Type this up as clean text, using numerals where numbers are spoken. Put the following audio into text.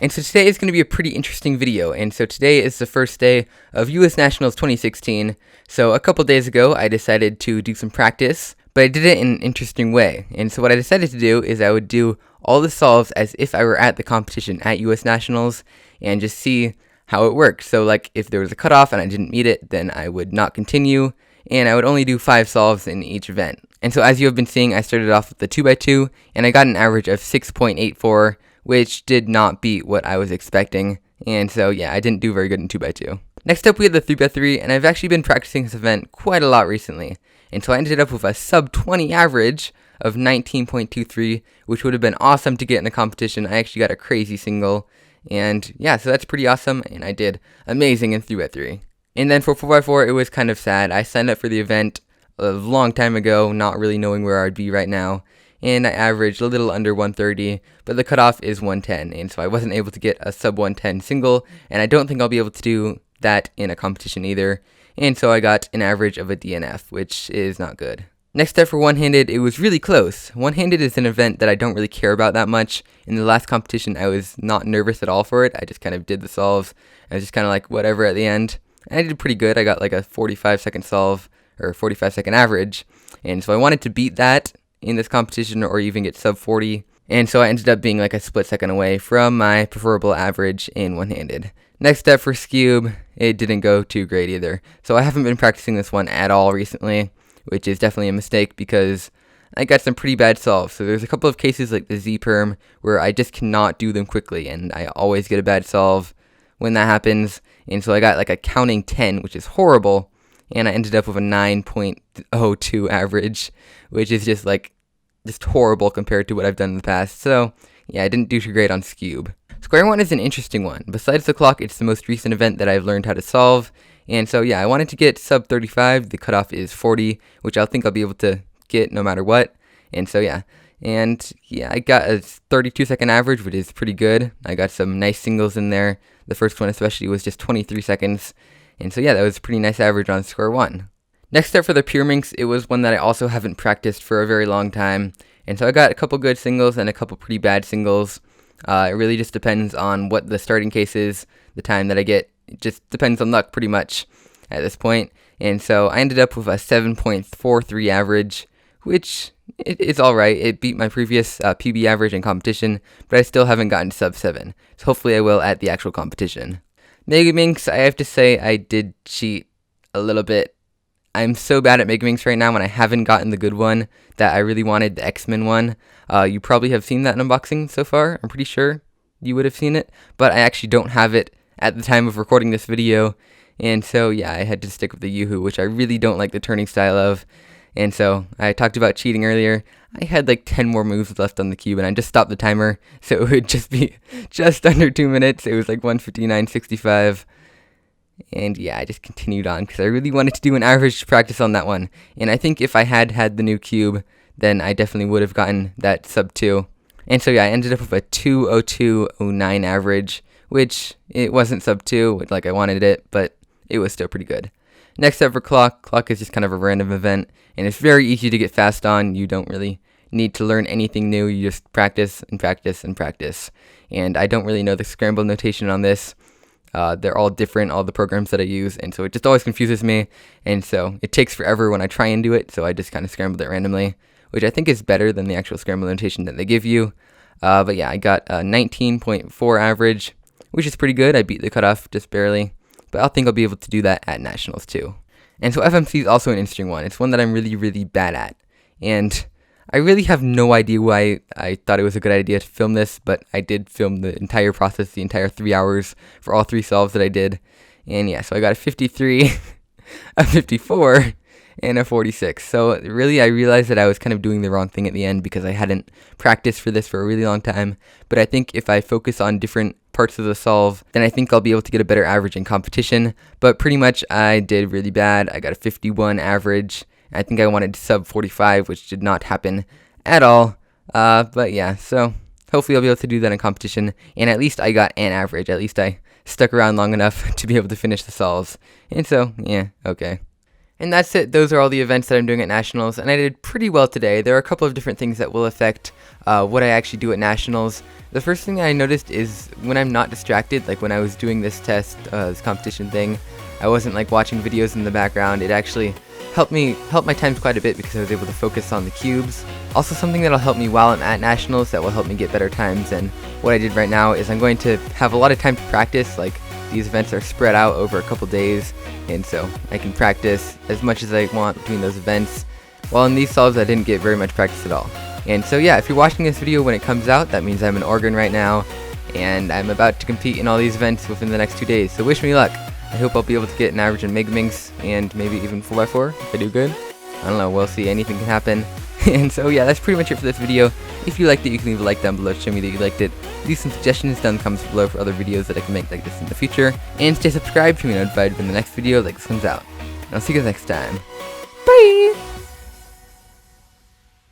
And so today is going to be a pretty interesting video, and so today is the first day of US Nationals 2016. So a couple days ago I decided to do some practice, but I did it in an interesting way. And so what I decided to do is I would do all the solves as if I were at the competition at US Nationals and just see how it worked. So like if there was a cutoff and I didn't meet it, then I would not continue, and I would only do 5 solves in each event. And so as you have been seeing, I started off with the 2x2 and I got an average of 6.84, which did not beat what I was expecting. And so yeah, I didn't do very good in 2x2. Next up we had the 3x3, and I've actually been practicing this event quite a lot recently. And so I ended up with a sub 20 average of 19.23, which would have been awesome to get in the competition. I actually got a crazy single. And yeah, so that's pretty awesome, and I did amazing in 3x3. And then for 4x4, it was kind of sad. I signed up for the event a long time ago, not really knowing where I'd be right now, and I averaged a little under 130, but the cutoff is 110, and so I wasn't able to get a sub 110 single, and I don't think I'll be able to do that in a competition either, and so I got an average of a DNF, which is not good. Next up for one-handed, it was really close. One-handed is an event that I don't really care about that much. In the last competition, I was not nervous at all for it. I just kind of did the solves. I was just kind of like, whatever at the end. And I did pretty good. I got like a 45-second solve, or 45-second average. And so I wanted to beat that in this competition or even get sub 40. And so I ended up being like a split second away from my preferable average in one-handed. Next up for Scube, it didn't go too great either. So I haven't been practicing this one at all recently, which is definitely a mistake because I got some pretty bad solves. So there's a couple of cases like the Z-perm where I just cannot do them quickly, and I always get a bad solve when that happens. And so I got like a counting 10, which is horrible, and I ended up with a 9.02 average, which is just horrible compared to what I've done in the past. So yeah, I didn't do too great on Scube. Square one is an interesting one. Besides the clock, it's the most recent event that I've learned how to solve. And so yeah, I wanted to get sub 35. The cutoff is 40, which I think I'll be able to get no matter what. And so yeah. And yeah, I got a 32-second average, which is pretty good. I got some nice singles in there. The first one especially was just 23 seconds. And so yeah, that was a pretty nice average on square one. Next up for the Pyraminx, it was one that I also haven't practiced for a very long time. And so I got a couple good singles and a couple pretty bad singles. It really just depends on what the starting case is, the time that I get. It just depends on luck pretty much at this point. And so I ended up with a 7.43 average, which is alright. It beat my previous PB average in competition, but I still haven't gotten sub 7. So hopefully I will at the actual competition. Pyraminx, I have to say I did cheat a little bit. I'm so bad at Pyraminx right now, and I haven't gotten the good one that I really wanted, the X-Men one. You probably have seen that in unboxing so far. I'm pretty sure you would have seen it, but I actually don't have it at the time of recording this video. And so yeah, I had to stick with the Yoo-hoo, which I really don't like the turning style of. And so I talked about cheating earlier. I had like 10 more moves left on the cube, and I just stopped the timer, so it would just be just under 2 minutes. It was like 1:59.65. And yeah, I just continued on because I really wanted to do an average practice on that one. And I think if I had had the new cube, then I definitely would have gotten that sub 2. And so yeah, I ended up with a 2:02.09 average, which it wasn't sub 2 like I wanted it, but it was still pretty good. Next up for clock. Clock is just kind of a random event, and it's very easy to get fast on. You don't really need to learn anything new. You just practice and practice and practice. And I don't really know the scramble notation on this. They're all different, all the programs that I use, and so it just always confuses me, and so it takes forever when I try and do it, so I just kind of scrambled it randomly, which I think is better than the actual scramble notation that they give you. But yeah, I got a 19.4 average, which is pretty good. I beat the cutoff just barely, but I think I'll be able to do that at Nationals too. And so FMC is also an interesting one. It's one that I'm really, really bad at, and I really have no idea why I thought it was a good idea to film this, but I did film the entire process, the entire 3 hours for all 3 solves that I did. And yeah, so I got a 53, a 54, and a 46. So really I realized that I was kind of doing the wrong thing at the end because I hadn't practiced for this for a really long time. But I think if I focus on different parts of the solve, then I think I'll be able to get a better average in competition. But pretty much I did really bad. I got a 51 average. I think I wanted sub 45, which did not happen at all. But yeah, so hopefully I'll be able to do that in competition. And at least I got an average. At least I stuck around long enough to be able to finish the solves. And so, yeah, okay. And that's it. Those are all the events that I'm doing at Nationals, and I did pretty well today. There are a couple of different things that will affect what I actually do at Nationals. The first thing I noticed is when I'm not distracted, like when I was doing this test, this competition thing, I wasn't like watching videos in the background. It actually helped my times quite a bit because I was able to focus on the cubes. Also, something that'll help me while I'm at Nationals that will help me get better times, and what I did right now is I'm going to have a lot of time to practice. Like, these events are spread out over a couple days, and so I can practice as much as I want between those events. While in these solves I didn't get very much practice at all. And so yeah, if you're watching this video when it comes out, that means I'm in Oregon right now, and I'm about to compete in all these events within the next 2 days, so wish me luck. I hope I'll be able to get an average in Pyraminx and maybe even 4x4 if I do good. I don't know, we'll see, anything can happen. And so yeah, that's pretty much it for this video. If you liked it, you can leave a like down below to show me that you liked it. Leave some suggestions down in the comments below for other videos that I can make like this in the future. And stay subscribed to be notified when the next video like this comes out. And I'll see you guys next time. Bye!